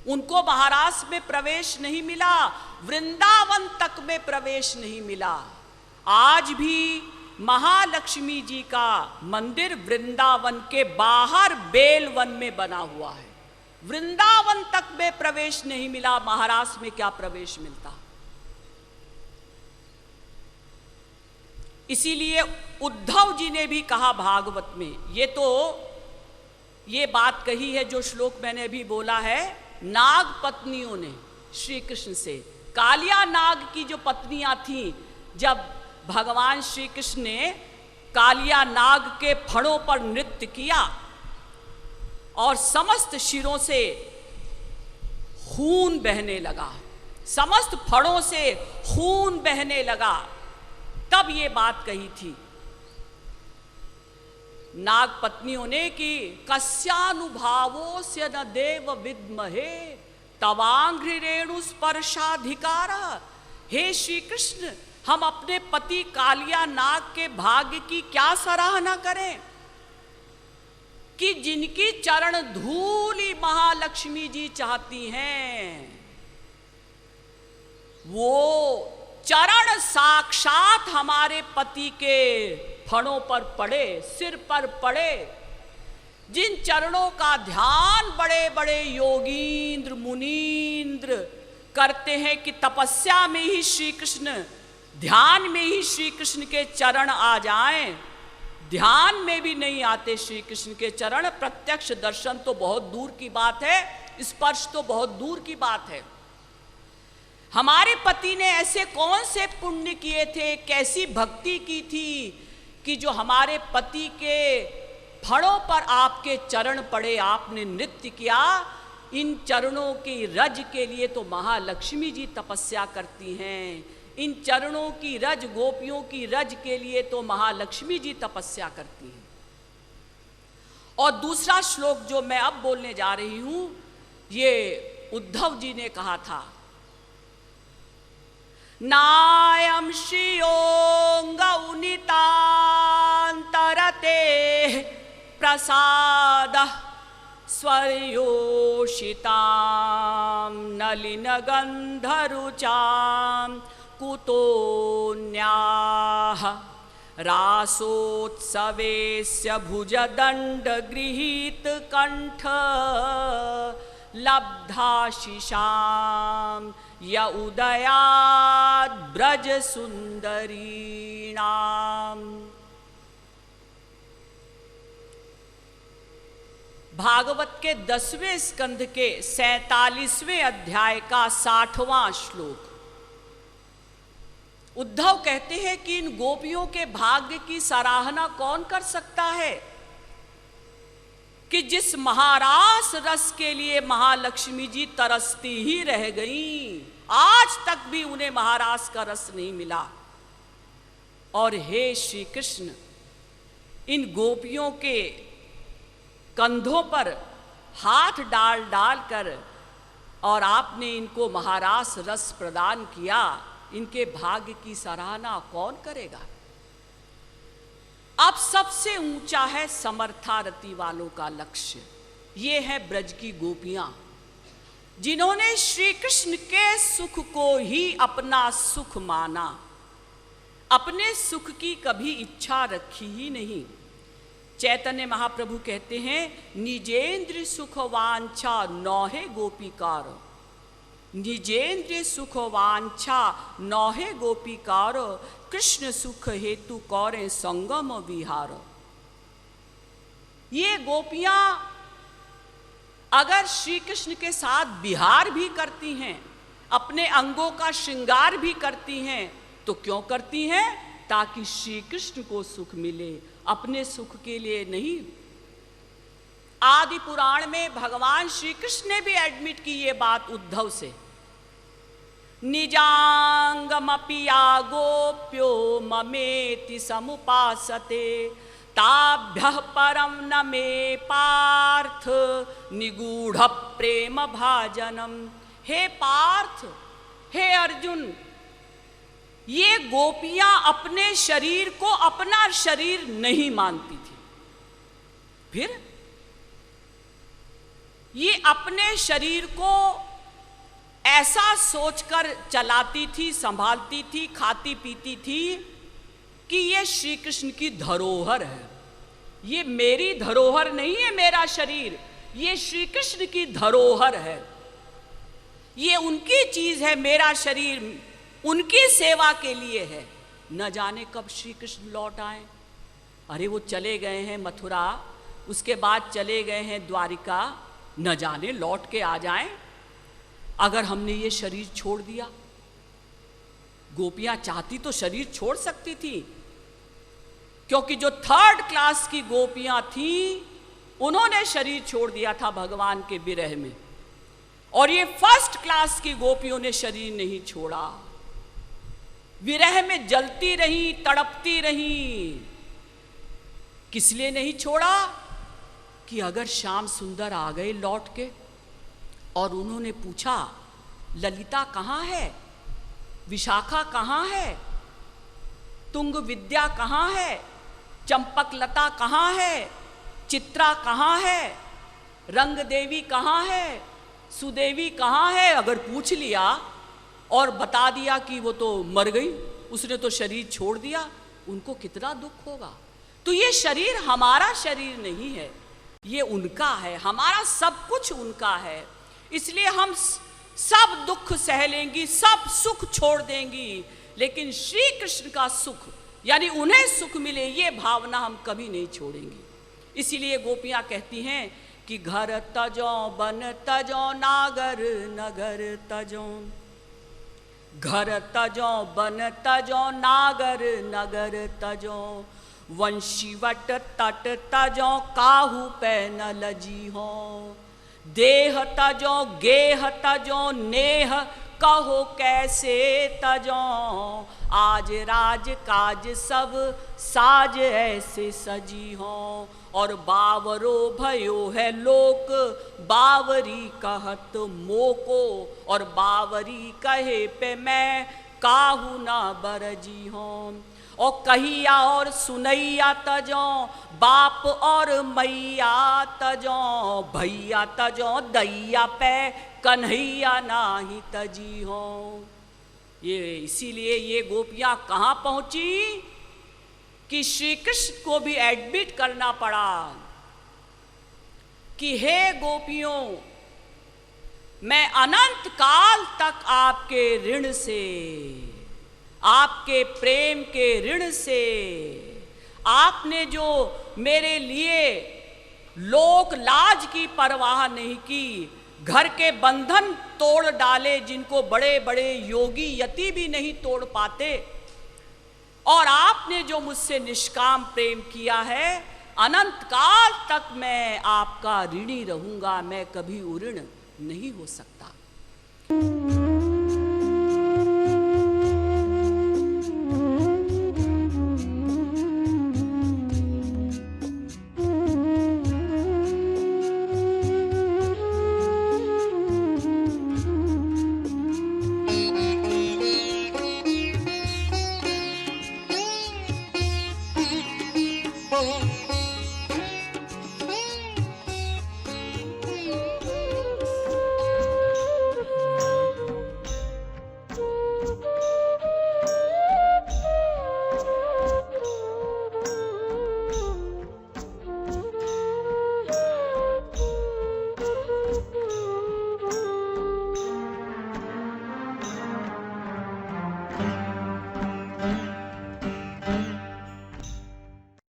उनको महाराष्ट्र में प्रवेश नहीं मिला, वृंदावन तक में प्रवेश नहीं मिला। आज भी महालक्ष्मी जी का मंदिर वृंदावन के बाहर बेलवन में बना हुआ है। वृंदावन तक में प्रवेश नहीं मिला, महाराष्ट्र में क्या प्रवेश मिलता। इसीलिए उद्धव जी ने भी कहा भागवत में, ये बात कही है जो श्लोक मैंने अभी बोला है, नाग पत्नियों ने श्री कृष्ण से, कालिया नाग की जो पत्नियां थीं, जब भगवान श्री कृष्ण ने कालिया नाग के फणों पर नृत्य किया और समस्त शिरों से खून बहने लगा, समस्त फणों से खून बहने लगा, तब ये बात कही थी नाग पत्नियों ने कि कस्यानुभावो से न देव विद्महे तवांघ्रि रेणु स्पर्शाधिकार। हे श्री कृष्ण, हम अपने पति कालिया नाग के भाग्य की क्या सराहना करें कि जिनकी चरण धूलि महालक्ष्मी जी चाहती हैं, वो चरण साक्षात हमारे पति के फणों पर पड़े, सिर पर पड़े। जिन चरणों का ध्यान बड़े बड़े योगींद्र मुनींद्र करते हैं कि तपस्या में ही श्री कृष्ण, ध्यान में ही श्री कृष्ण के चरण आ जाएं, ध्यान में भी नहीं आते श्री कृष्ण के चरण। प्रत्यक्ष दर्शन तो बहुत दूर की बात है, स्पर्श तो बहुत दूर की बात है। हमारे पति ने ऐसे कौन से पुण्य किए थे, कैसी भक्ति की थी कि जो हमारे पति के फणों पर आपके चरण पड़े, आपने नृत्य किया। इन चरणों की रज के लिए तो महालक्ष्मी जी तपस्या करती हैं, इन चरणों की रज, गोपियों की रज के लिए तो महालक्ष्मी जी तपस्या करती हैं। और दूसरा श्लोक जो मैं अब बोलने जा रही हूं, ये उद्धव जी ने कहा था, नायं श्रियोऽंगौनितान्तरते प्रसादः स्वर्योषितां नलिनगन्धरुचां कुतोऽन्याः रासोत्सवेस्य भुजदण्डगृहीतकण्ठ लब्धाशिषां य उदयात् ब्रज सुंदरीणाम। भागवत के 10वें स्कंध के 47वें अध्याय का 60वां श्लोक। उद्धव कहते हैं कि इन गोपियों के भाग्य की सराहना कौन कर सकता है कि जिस महारास रस के लिए महालक्ष्मी जी तरसती ही रह गईं, आज तक भी उन्हें महारास का रस नहीं मिला। और हे श्री कृष्ण, इन गोपियों के कंधों पर हाथ डाल डाल कर और आपने इनको महारास रस प्रदान किया, इनके भाग्य की सराहना कौन करेगा। अब सबसे ऊंचा है समर्थारति वालों का लक्ष्य। ये है ब्रज की गोपियां, जिन्होंने श्री कृष्ण के सुख को ही अपना सुख माना, अपने सुख की कभी इच्छा रखी ही नहीं। चैतन्य महाप्रभु कहते हैं, निजेंद्र सुख वांछा नौहे गोपीकार, निजेंद्र सुख वांछा नौहे गोपीकार, कृष्ण सुख हेतु कौरे संगम विहार। ये गोपियां अगर श्री कृष्ण के साथ विहार भी करती हैं, अपने अंगों का श्रृंगार भी करती हैं, तो क्यों करती हैं? ताकि श्री कृष्ण को सुख मिले, अपने सुख के लिए नहीं। आदि पुराण में भगवान श्री कृष्ण ने भी एडमिट की ये बात उद्धव से, निजांगमपि या गोप्यो ममेति समुपासते ताभ्यः परम न मे पार्थ निगूढ़ प्रेम भाजनम। हे पार्थ, हे अर्जुन, ये गोपियां अपने शरीर को अपना शरीर नहीं मानती थी। फिर ये अपने शरीर को ऐसा सोचकर चलाती थी, संभालती थी, खाती पीती थी कि ये श्री कृष्ण की धरोहर है। ये मेरी धरोहर नहीं है मेरा शरीर, ये श्री कृष्ण की धरोहर है, ये उनकी चीज है, मेरा शरीर उनकी सेवा के लिए है। न जाने कब श्री कृष्ण लौट आए। अरे वो चले गए हैं मथुरा, उसके बाद चले गए हैं द्वारिका, न जाने लौट के आ जाएं। अगर हमने ये शरीर छोड़ दिया, गोपियां चाहती तो शरीर छोड़ सकती थी, क्योंकि जो 3rd क्लास की गोपियां थी उन्होंने शरीर छोड़ दिया था भगवान के विरह में, और ये 1st क्लास की गोपियों ने शरीर नहीं छोड़ा, विरह में जलती रही, तड़पती रही। किस लिए नहीं छोड़ा? कि अगर श्याम सुंदर आ गए लौट के और उन्होंने पूछा ललिता कहाँ है, विशाखा कहाँ है, तुंग विद्या कहाँ है, चंपक लता कहाँ है, चित्रा कहाँ है, रंग देवी कहाँ है, सुदेवी कहाँ है, अगर पूछ लिया और बता दिया कि वो तो मर गई, उसने तो शरीर छोड़ दिया, उनको कितना दुख होगा। तो ये शरीर हमारा शरीर नहीं है, ये उनका है, हमारा सब कुछ उनका है। इसलिए हम सब दुख सह लेंगी, सब सुख छोड़ देंगी, लेकिन श्री कृष्ण का सुख यानी उन्हें सुख मिले ये भावना हम कभी नहीं छोड़ेंगी। इसीलिए गोपियां कहती हैं कि घर तजो बन तजो नागर नगर तजो, घर तजो बन तजो नागर नगर तजो, वंशीवट तट तजो काहू पे न लजी हो, देह तजो गेह तजो नेह कहो कैसे तजो, आज राज काज सब साज ऐसे सजी हो, और बावरो भयो है लोक बावरी कहत मोको, और बावरी कहे पे मैं काहू ना बरजी हूँ, और कहिया और सुनैया तजो बाप और मैया तजो, भैया तजो दैया पे कन्हैया नाही तजी हो। ये इसीलिए ये गोपियां कहाँ पहुंची कि श्री कृष्ण को भी एडमिट करना पड़ा कि हे गोपियों, मैं अनंत काल तक आपके ऋण से, आपके प्रेम के ऋण से, आपने जो मेरे लिए लोक लाज की परवाह नहीं की, घर के बंधन तोड़ डाले जिनको बड़े बड़े योगी यति भी नहीं तोड़ पाते, और आपने जो मुझसे निष्काम प्रेम किया है, अनंत काल तक मैं आपका ऋणी रहूंगा, मैं कभी उऋण नहीं हो सकता।